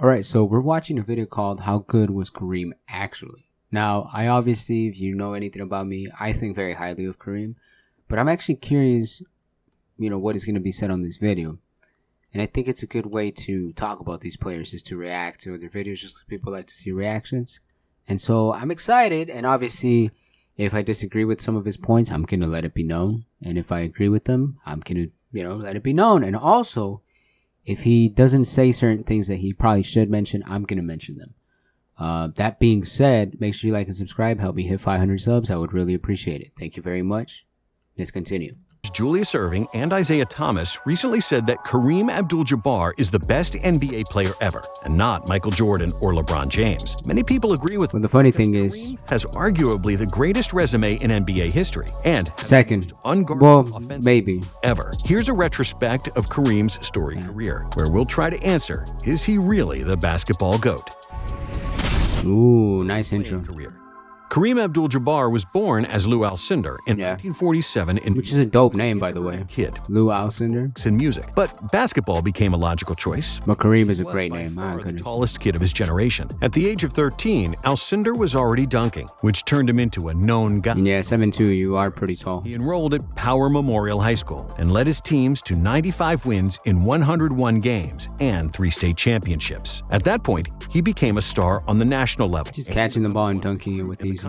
Alright, so we're watching a video called How Good Was Kareem Actually? Now, I obviously, if you know anything about me, I think very highly of Kareem. But I'm actually curious, what is going to be said on this video. And I think it's a good way to talk about these players is to react to their videos just because people like to see reactions. And so I'm excited, and obviously, if I disagree with some of his points, I'm going to let it be known. And if I agree with them, I'm going to, let it be known. And also, if he doesn't say certain things that he probably should mention, I'm going to mention them. That being said, make sure you like and subscribe. Help me hit 500 subs. I would really appreciate it. Thank you very much. Let's continue. Julius Erving and Isaiah Thomas recently said that Kareem Abdul Jabbar is the best NBA player ever, and not Michael Jordan or LeBron James. Many people agree with them. Well, the funny thing is, has arguably the greatest resume in NBA history, and second, maybe ever. Here's a retrospect of Kareem's storied career, where we'll try to answer: is he really the basketball GOAT? Ooh, nice intro. Kareem Abdul Jabbar was born as Lou Alcindor in 1947 which is a dope name, by the way. Kid Lou Alcindor in music, but basketball became a logical choice. But Kareem is a great name. The tallest kid of his generation. At the age of 13, Alcindor was already dunking, which turned him into a known guy. Yeah, 7'2", you are pretty tall. He enrolled at Power Memorial High School and led his teams to 95 wins in 101 games and 3 state championships. At that point, he became a star on the national level. Just catching the ball and dunking it with these.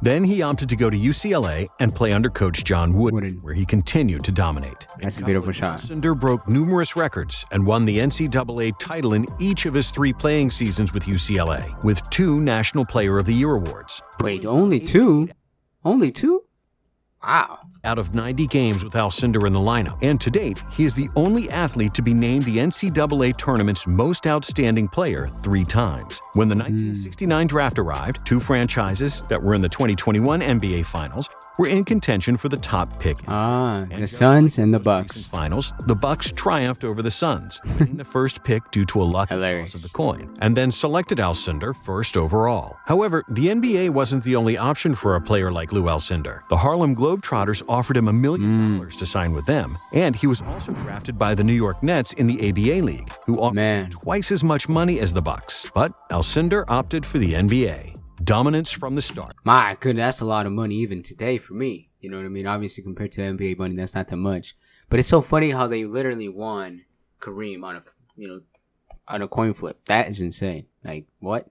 Then he opted to go to UCLA and play under coach John Wooden, where he continued to dominate. That's a beautiful shot. Alcindor broke numerous records and won the NCAA title in each of his 3 playing seasons with UCLA, with 2 National Player of the Year awards. Wait, only 2? Only 2? Wow. Out of 90 games with Alcindor in the lineup. And to date, he is the only athlete to be named the NCAA tournament's most outstanding player 3 times. When the 1969 draft arrived, 2 franchises that were in the 2021 NBA Finals were in contention for the top pick. The Suns and the Bucks. Finals, the Bucks triumphed over the Suns, winning the first pick due to a lucky toss of the coin, and then selected Alcindor first overall. However, the NBA wasn't the only option for a player like Lou Alcindor. The Harlem Globetrotters offered him $1 million to sign with them, and he was also drafted by the New York Nets in the ABA League, who offered him twice as much money as the Bucks. But Alcindor opted for the NBA. Dominance from the start. My goodness, that's a lot of money even today for me. You know what I mean? Obviously, compared to NBA money, that's not that much. But it's so funny how they literally won Kareem on a coin flip. That is insane. Like, what?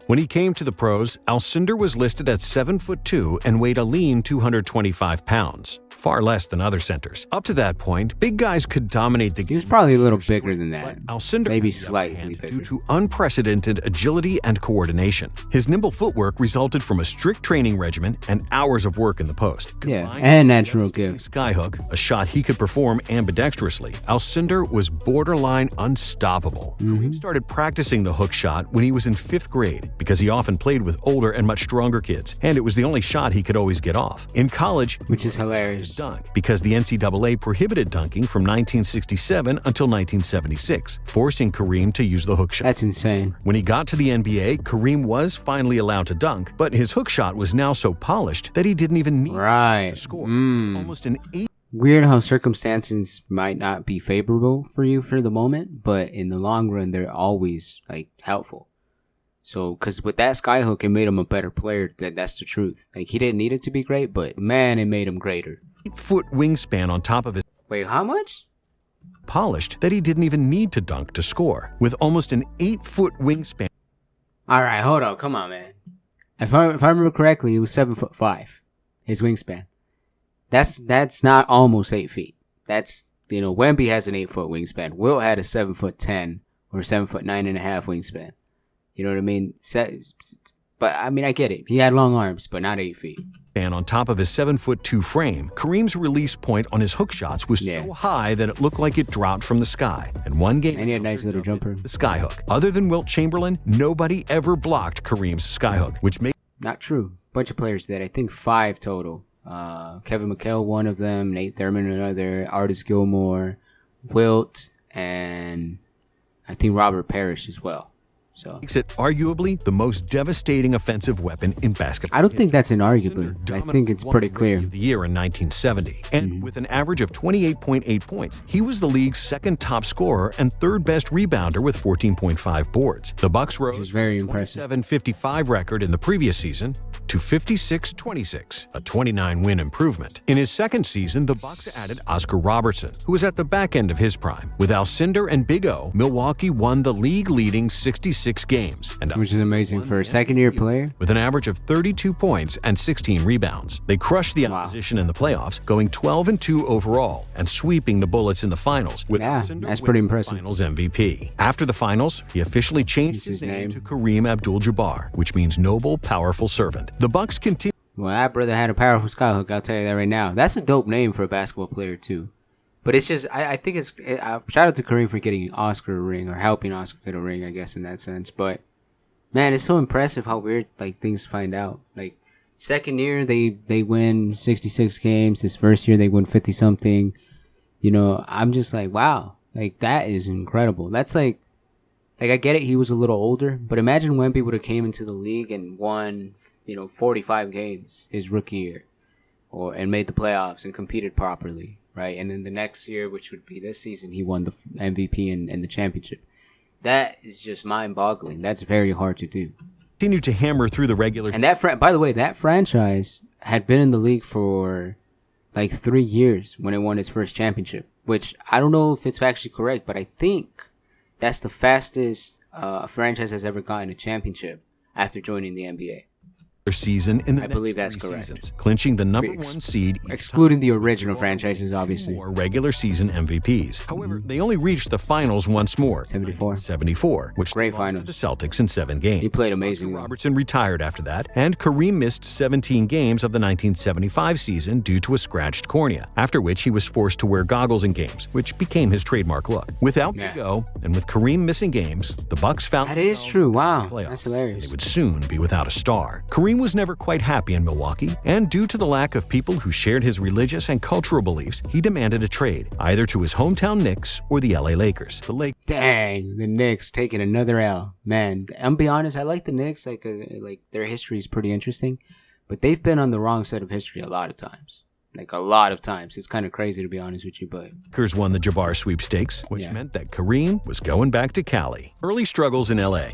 When he came to the pros, Alcindor was listed at 7'2" and weighed a lean 225 pounds. Far less than other centers. Up to that point, big guys could dominate the game. He was probably a little bigger than that. Alcindor, maybe slightly bigger. Due to unprecedented agility and coordination. His nimble footwork resulted from a strict training regimen and hours of work in the post. And natural gift. Skyhook, a shot he could perform ambidextrously. Alcindor was borderline unstoppable. Kareem started practicing the hook shot when he was in 5th grade because he often played with older and much stronger kids, and it was the only shot he could always get off. In college, which is hilarious. Dunk because the NCAA prohibited dunking from 1967 until 1976, forcing Kareem to use the hook shot. That's insane. When he got to the NBA, Kareem was finally allowed to dunk, but his hook shot was now so polished that he didn't even need to score. Almost an 8. Weird how circumstances might not be favorable for you for the moment, but in the long run, they're always helpful. So, because with that skyhook, it made him a better player. That's the truth. He didn't need it to be great, but man, it made him greater. 8-foot wingspan on top of his. Wait, how much? Polished that he didn't even need to dunk to score. With almost an 8-foot wingspan. All right, hold on. Come on, man. If I remember correctly, it was 7'5", his wingspan. That's not almost 8 feet. That's, Wemby has an 8-foot wingspan. Wilt had a 7'10" or 7'9.5" wingspan. You know what I mean? But, I get it. He had long arms, but not 8 feet. And on top of his 7'2" frame, Kareem's release point on his hook shots was so high that it looked like it dropped from the sky. And one game, and he had a nice little jumper. The skyhook. Other than Wilt Chamberlain, nobody ever blocked Kareem's skyhook, which made... Not true. Bunch of players did. I think 5 total. Kevin McHale, one of them. Nate Thurman, another. Artis Gilmore, Wilt, and I think Robert Parrish as well. So makes it arguably the most devastating offensive weapon in basketball. I don't think that's an argument. I think it's pretty clear. The year in 1970, and with an average of 28.8 points, he was the league's second top scorer and third best rebounder with 14.5 boards. The Bucks rose very from a impressive. 27-55 record in the previous season to 56-26, a 29-win improvement. In his second season, the Bucks added Oscar Robertson, who was at the back end of his prime. With Alcindor and Big O, Milwaukee won the league-leading 66 games, and which is amazing for a second-year player. With an average of 32 points and 16 rebounds. They crushed the opposition in the playoffs, going 12-2 overall and sweeping the Bullets in the finals. With that's pretty impressive. Finals MVP. After the finals, he officially changed his name to Kareem Abdul Jabbar, which means noble, powerful servant. The Bucks continue. Well, that brother had a powerful skyhook. I'll tell you that right now. That's a dope name for a basketball player too. But it's just, I think it's, shout out to Kareem for getting Oscar a ring, or helping Oscar get a ring, I guess, in that sense. But, man, it's so impressive how weird, like, things find out. Like, second year, they win 66 games. This first year, they win 50-something. You know, I'm just like, wow. Like, that is incredible. That's like, I get it, he was a little older. But imagine Wemby would have came into the league and won, 45 games his rookie year. And made the playoffs and competed properly. Right, and then the next year, which would be this season, he won the MVP and the championship. That is just mind-boggling. That's very hard to do. Continued to hammer through the regular. And by the way, that franchise had been in the league for like 3 years when it won its first championship. Which I don't know if it's actually correct, but I think that's the fastest a franchise has ever gotten a championship after joining the NBA. Season in the I believe that's correct. Seasons, clinching the number one seed, excluding the original franchises, obviously. More regular season MVPs. However, they only reached the finals once more. 74, which great lost finals. to the Celtics in 7 games. He played amazing. Robertson retired after that, and Kareem missed 17 games of the 1975 season due to a scratched cornea. After which he was forced to wear goggles in games, which became his trademark look. Without Big O, and with Kareem missing games, the Bucks found that is true. Wow, that's hilarious. They would soon be without a star. Kareem was never quite happy in Milwaukee, and due to the lack of people who shared his religious and cultural beliefs, he demanded a trade, either to his hometown Knicks or the LA Lakers. Dang, the Knicks taking another L. Man, I'm be honest, I like the Knicks. Like their history is pretty interesting, but they've been on the wrong side of history a lot of times. Like a lot of times. It's kind of crazy to be honest with you, but Lakers won the Jabbar sweepstakes, which meant that Kareem was going back to Cali. Early struggles in LA.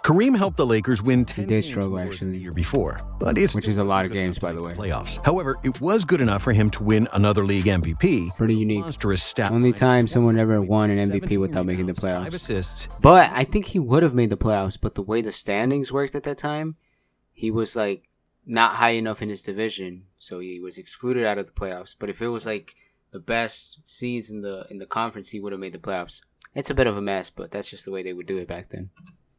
Kareem helped the Lakers win 10 games actually the year before, but which is a lot of games, by the way. Playoffs. However, it was good enough for him to win another league MVP. Pretty unique. Monstrous stat. Only time someone ever won an MVP without making the playoffs. 5 assists. But I think he would have made the playoffs, but the way the standings worked at that time, he was like not high enough in his division, so he was excluded out of the playoffs. But if it was like the best seeds in the conference, he would have made the playoffs. It's a bit of a mess, but that's just the way they would do it back then.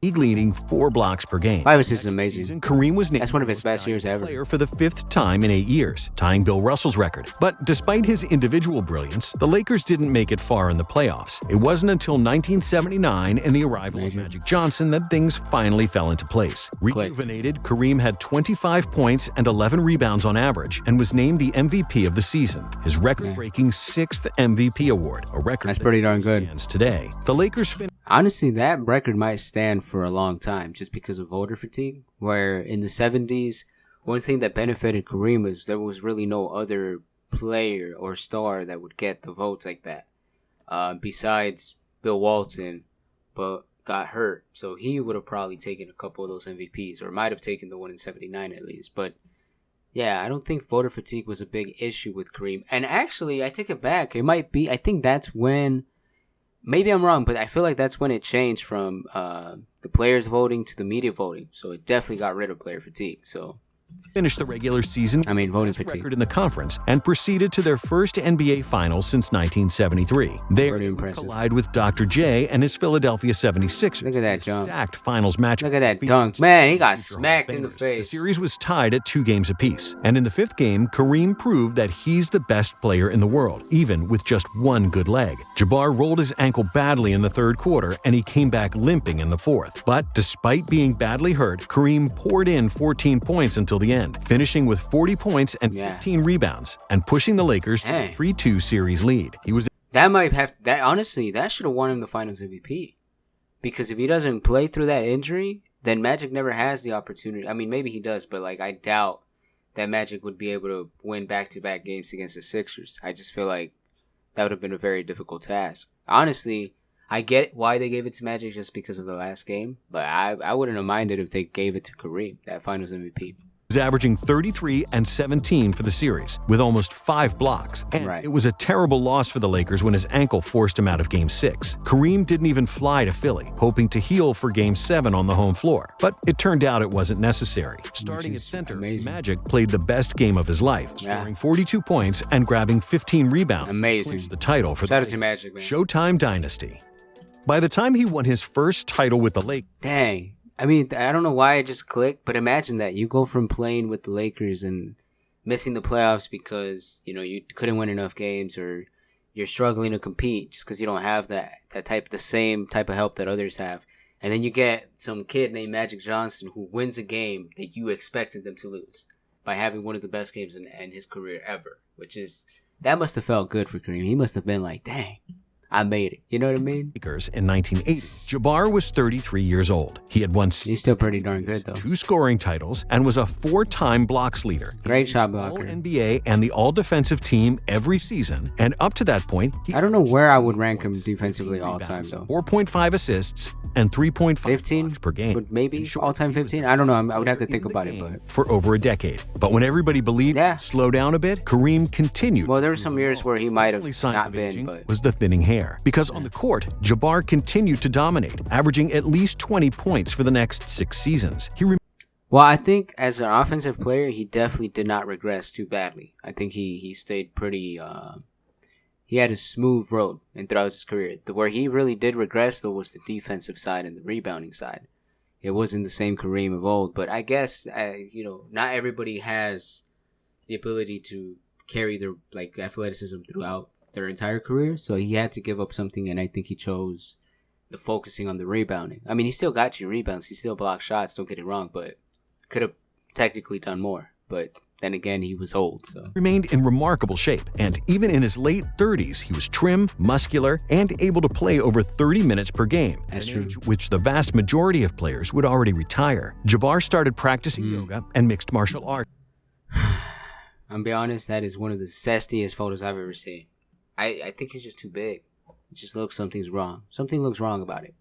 League leading 4 blocks per game. 5 assists is amazing. Kareem was named that's one of his best years ever. Player for the 5th time in 8 years, tying Bill Russell's record. But despite his individual brilliance, the Lakers didn't make it far in the playoffs. It wasn't until 1979 and the arrival of Magic Johnson that things finally fell into place. Rejuvenated, Kareem had 25 points and 11 rebounds on average and was named the MVP of the season. His record-breaking 6th MVP award, a record that's pretty darn good. Stands today. The Lakers finished. Honestly, that record might stand for a long time just because of voter fatigue, where in the 70s, one thing that benefited Kareem was there was really no other player or star that would get the votes like that, besides Bill Walton, but got hurt. So he would have probably taken a couple of those MVPs, or might have taken the one in 79 at least. But yeah, I don't think voter fatigue was a big issue with Kareem. And actually, I take it back. It might be, I think that's when, maybe I'm wrong, but I feel like that's when it changed from the players voting to the media voting. So it definitely got rid of player fatigue. So finished the regular season voting fatigue record in the conference and proceeded to their first NBA Finals since 1973. They collide with Dr. J and his Philadelphia 76ers. Look at that jump. Stacked finals match. Look at that dunk. Man, he got smacked in the face. The series was tied at 2 games apiece. And in the 5th game, Kareem proved that he's the best player in the world, even with just one good leg. Jabbar rolled his ankle badly in the 3rd quarter, and he came back limping in the 4th. But despite being badly hurt, Kareem poured in 14 points until the end, finishing with 40 points and 15 rebounds, and pushing the Lakers to a 3-2 series lead. He was honestly, that should have won him the Finals MVP. Because if he doesn't play through that injury, then Magic never has the opportunity. I mean, maybe he does, but like I doubt that Magic would be able to win back-to-back games against the Sixers. I just feel like that would have been a very difficult task. Honestly, I get why they gave it to Magic just because of the last game, but I wouldn't have minded if they gave it to Kareem, that Finals MVP. Was averaging 33 and 17 for the series, with almost 5 blocks. And it was a terrible loss for the Lakers when his ankle forced him out of Game 6. Kareem didn't even fly to Philly, hoping to heal for Game 7 on the home floor. But it turned out it wasn't necessary. Starting at center, Magic played the best game of his life, scoring 42 points and grabbing 15 rebounds. Amazing. The title for Shout out to Magic, man. Showtime Dynasty. By the time he won his first title with the Lakers... Dang. I mean, I don't know why it just clicked, but imagine that. You go from playing with the Lakers and missing the playoffs because, you know, you couldn't win enough games or you're struggling to compete just because you don't have the same type of help that others have. And then you get some kid named Magic Johnson who wins a game that you expected them to lose by having one of the best games in his career ever, that must have felt good for Kareem. He must have been like, dang. I made it. You know what I mean? Lakers in 1980. Jabbar was 33 years old. He had won He's still pretty darn good, though. 2 scoring titles and was a 4-time blocks leader. Great shot blocker. All-NBA and the all-defensive team every season. And up to that point, I don't know where I would rank him defensively all-time, though. 4.5 assists and 3.5 15 per game. But maybe all-time 15? I don't know. I would have to think about it. But for over a decade. But when everybody believed slow down a bit, Kareem continued. Well, there were some years where he might have not been, but was the thinning hair. Because on the court, Jabbar continued to dominate, averaging at least 20 points for the next 6 seasons. Well, I think as an offensive player, he definitely did not regress too badly. I think he stayed pretty... he had a smooth road throughout his career. Where he really did regress, though, was the defensive side and the rebounding side. It wasn't the same Kareem of old, but I guess, not everybody has the ability to carry their athleticism throughout their entire career, so he had to give up something, and I think he chose the focusing on the rebounding. I mean, he still got you rebounds, he still blocked shots, don't get it wrong, but could have technically done more. But then again, he was old, so remained in remarkable shape, and even in his late 30s, he was trim, muscular, and able to play over 30 minutes per game. That's true. Which the vast majority of players would already retire. Jabbar started practicing yoga and mixed martial arts. I'm be honest, that is one of the zestiest photos I've ever seen. I think he's just too big. It just looks something's wrong. Something looks wrong about it.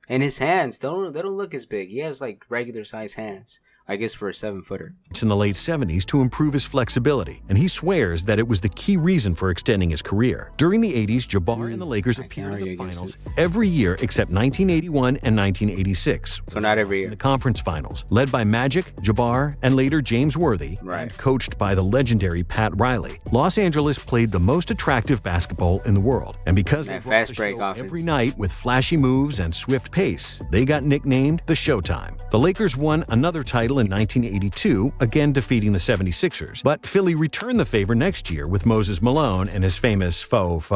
And his hands, they don't look as big. He has like regular size hands. I guess for a 7-footer. In the late 70s to improve his flexibility, and he swears that it was the key reason for extending his career. During the 80s, Jabbar and the Lakers appeared in the finals every year except 1981 and 1986. So not every year. In the conference finals, led by Magic, Jabbar, and later James Worthy, and coached by the legendary Pat Riley. Los Angeles played the most attractive basketball in the world, and because they brought the show every night with flashy moves and swift pace, they got nicknamed the Showtime. The Lakers won another title in 1982, again defeating the 76ers. But Philly returned the favor next year with Moses Malone and his famous faux.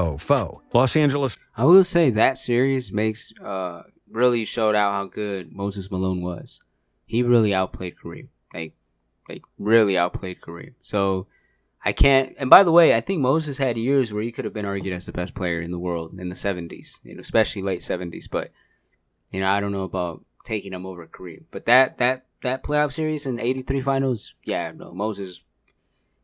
Los Angeles. I will say that series really showed out how good Moses Malone was. He really outplayed Kareem. Like really outplayed Kareem. So I can't. And by the way, I think Moses had years where he could have been argued as the best player in the world in the 70s, especially late 70s. But I don't know about taking him over Kareem. But that playoff series in the 83 finals, Moses,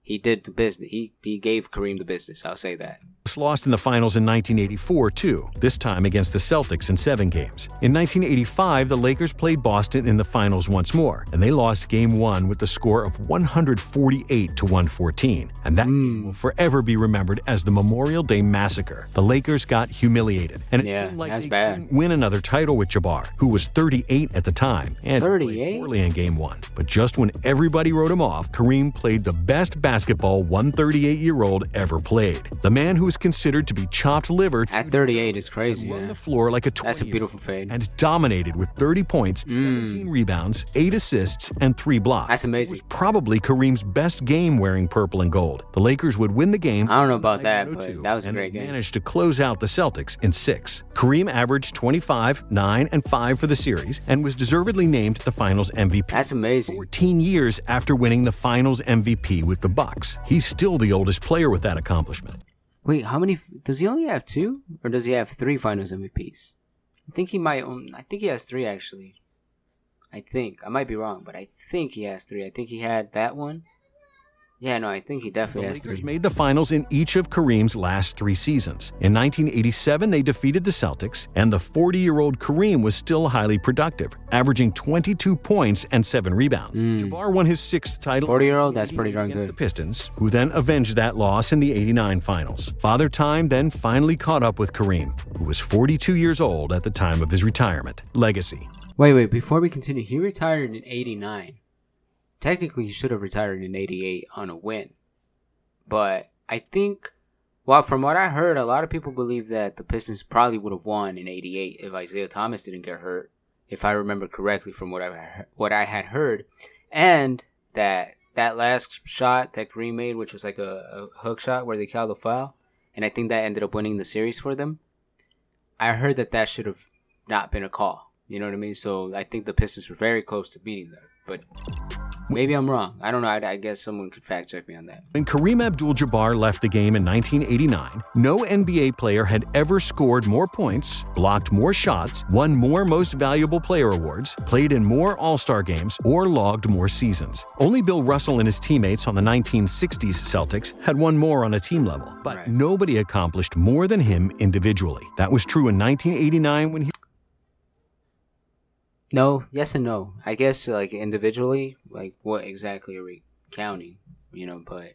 he did the business. He gave Kareem the business. I'll say that. Lost in the finals in 1984, too, this time against the Celtics in 7 games. In 1985, the Lakers played Boston in the finals once more, and they lost Game 1 with the score of 148-114. And that game will forever be remembered as the Memorial Day Massacre. The Lakers got humiliated, and it seemed like they couldn't win another title with Jabbar, who was 38 at the time, and played poorly in Game 1. But just when everybody wrote him off, Kareem played the best basketball one 38-year-old ever played. The man who was considered to be chopped liver at 38 is crazy. Run the floor like a 20. That's a beautiful fade. And dominated with 30 points, 17 rebounds, 8 assists, and 3 blocks. That's amazing. It was probably Kareem's best game wearing purple and gold. The Lakers would win the game. I don't know about that, but that was a great game. Managed to close out the Celtics in 6. Kareem averaged 25, 9, and 5 for the series and was deservedly named the Finals MVP. That's amazing. 14 years after winning the Finals MVP with the Bucks, he's still the oldest player with that accomplishment. Wait, how many? Does he only have 2? Or does he have 3 Finals MVPs? I think he might own. I think he has 3 actually. I think I might be wrong, but I think he has 3. I think he had that one. Yeah, no, I think he definitely has 3. The Lakers made the finals in each of Kareem's last 3 seasons. In 1987, they defeated the Celtics, and the 40-year-old Kareem was still highly productive, averaging 22 points and 7 rebounds. Jabbar won his 6th title 40-year-old, that's pretty darn against good. the Pistons, who then avenged that loss in the 89 finals. Father Time then finally caught up with Kareem, who was 42 years old at the time of his retirement. Legacy. Wait, before we continue, he retired in 89. Technically, he should have retired in 88 on a win. But I think, well, from what I heard, a lot of people believe that the Pistons probably would have won in 88 if Isaiah Thomas didn't get hurt, if I remember correctly from what I had heard. And that last shot that Kareem made, which was like a hook shot where they called the foul, and I think that ended up winning the series for them. I heard that should have not been a call. You know what I mean? So I think the Pistons were very close to beating them. But maybe I'm wrong. I don't know. I guess someone could fact check me on that. When Kareem Abdul Jabbar left the game in 1989, no NBA player had ever scored more points, blocked more shots, won more Most Valuable Player awards, played in more All-Star games, or logged more seasons. Only Bill Russell and his teammates on the 1960s Celtics had won more on a team level, but nobody accomplished more than him individually. That was true in 1989 when he... No, yes and no. I guess like individually, like what exactly are we counting? You know, but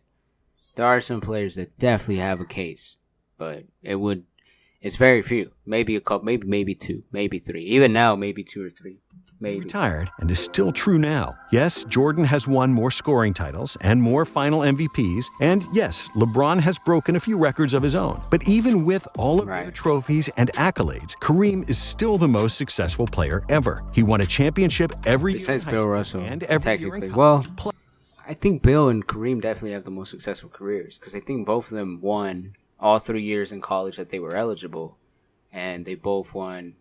there are some players that definitely have a case, but it's very few. Maybe a couple, maybe 2, maybe 3. Even now, maybe 2 or 3. Maybe. Retired and is still true now. Yes, Jordan has won more scoring titles and more final MVPs, and yes, LeBron has broken a few records of his own. But even with all of their trophies and accolades, Kareem is still the most successful player ever. He won a championship every year. Besides Bill Russell, and every technically. Year well, I think Bill and Kareem definitely have the most successful careers because I think both of them won all 3 years in college that they were eligible, and they both won.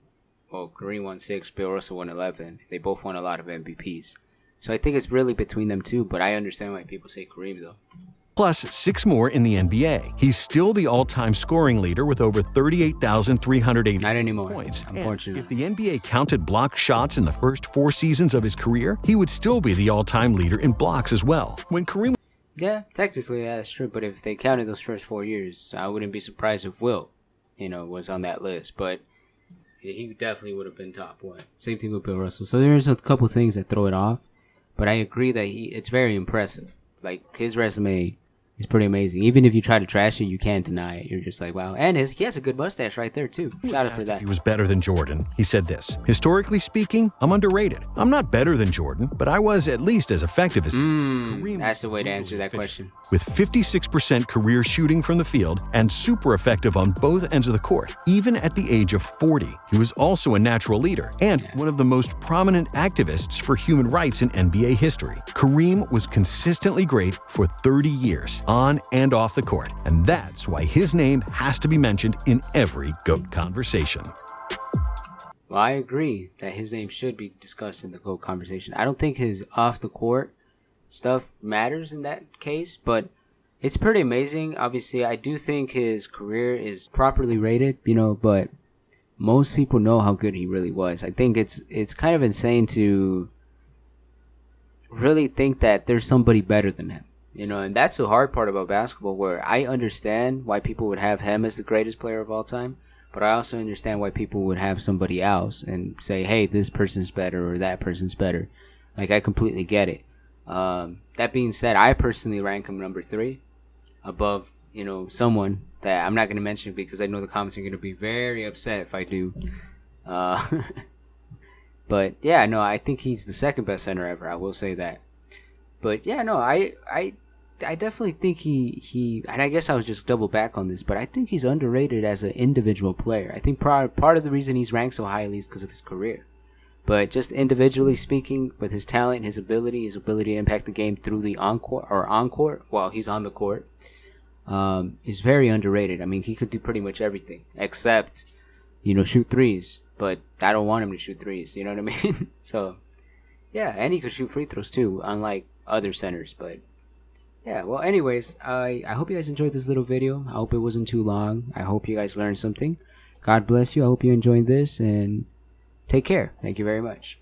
Well, Kareem won 6, Bill Russell won 11. They both won a lot of MVPs. So I think it's really between them two, but I understand why people say Kareem, though. Plus 6 more in the NBA. He's still the all-time scoring leader with over 38,380 Not anymore, points. unfortunately. If the NBA counted blocked shots in the first 4 seasons of his career, he would still be the all-time leader in blocks as well. When Kareem... Yeah, technically, yeah, that's true. But if they counted those first 4 years, I wouldn't be surprised if Will, was on that list. But he definitely would have been top 1. Same thing with Bill Russell. So there's a couple things that throw it off. But I agree that it's very impressive. Like, his resume is pretty amazing. Even if you try to trash it, you can't deny it. You're just like, wow. And he has a good mustache right there, too. Shout out for that. He was better than Jordan. He said this: historically speaking, I'm underrated. I'm not better than Jordan, but I was at least as effective as Kareem. That's the way to answer that question. With 56% career shooting from the field and super effective on both ends of the court, even at the age of 40. He was also a natural leader and one of the most prominent activists for human rights in NBA history. Kareem was consistently great for 30 years. On and off the court, and that's why his name has to be mentioned in every GOAT conversation. Well, I agree that his name should be discussed in the GOAT conversation. I don't think his off-the-court stuff matters in that case, but it's pretty amazing. Obviously, I do think his career is properly rated, but most people know how good he really was. I think it's kind of insane to really think that there's somebody better than him. And that's the hard part about basketball, where I understand why people would have him as the greatest player of all time, but I also understand why people would have somebody else and say, hey, this person's better or that person's better. Like, I completely get it. That being said, I personally rank him number 3 above, someone that I'm not going to mention because I know the comments are going to be very upset if I do. But, yeah, no, I think he's the second best center ever. I will say that. But, yeah, no, I definitely think he and I guess I was just double back on this, but I think he's underrated as an individual player. I think part of the reason he's ranked so highly is because of his career. But just individually speaking, with his talent, his ability to impact the game through the on-court while he's on the court, is very underrated. I mean, he could do pretty much everything except, shoot threes. But I don't want him to shoot threes, you know what I mean? So, yeah, and he could shoot free throws too, unlike other centers, but... Yeah, well, anyways, I hope you guys enjoyed this little video. I hope it wasn't too long. I hope you guys learned something. God bless you. I hope you enjoyed this, and take care. Thank you very much.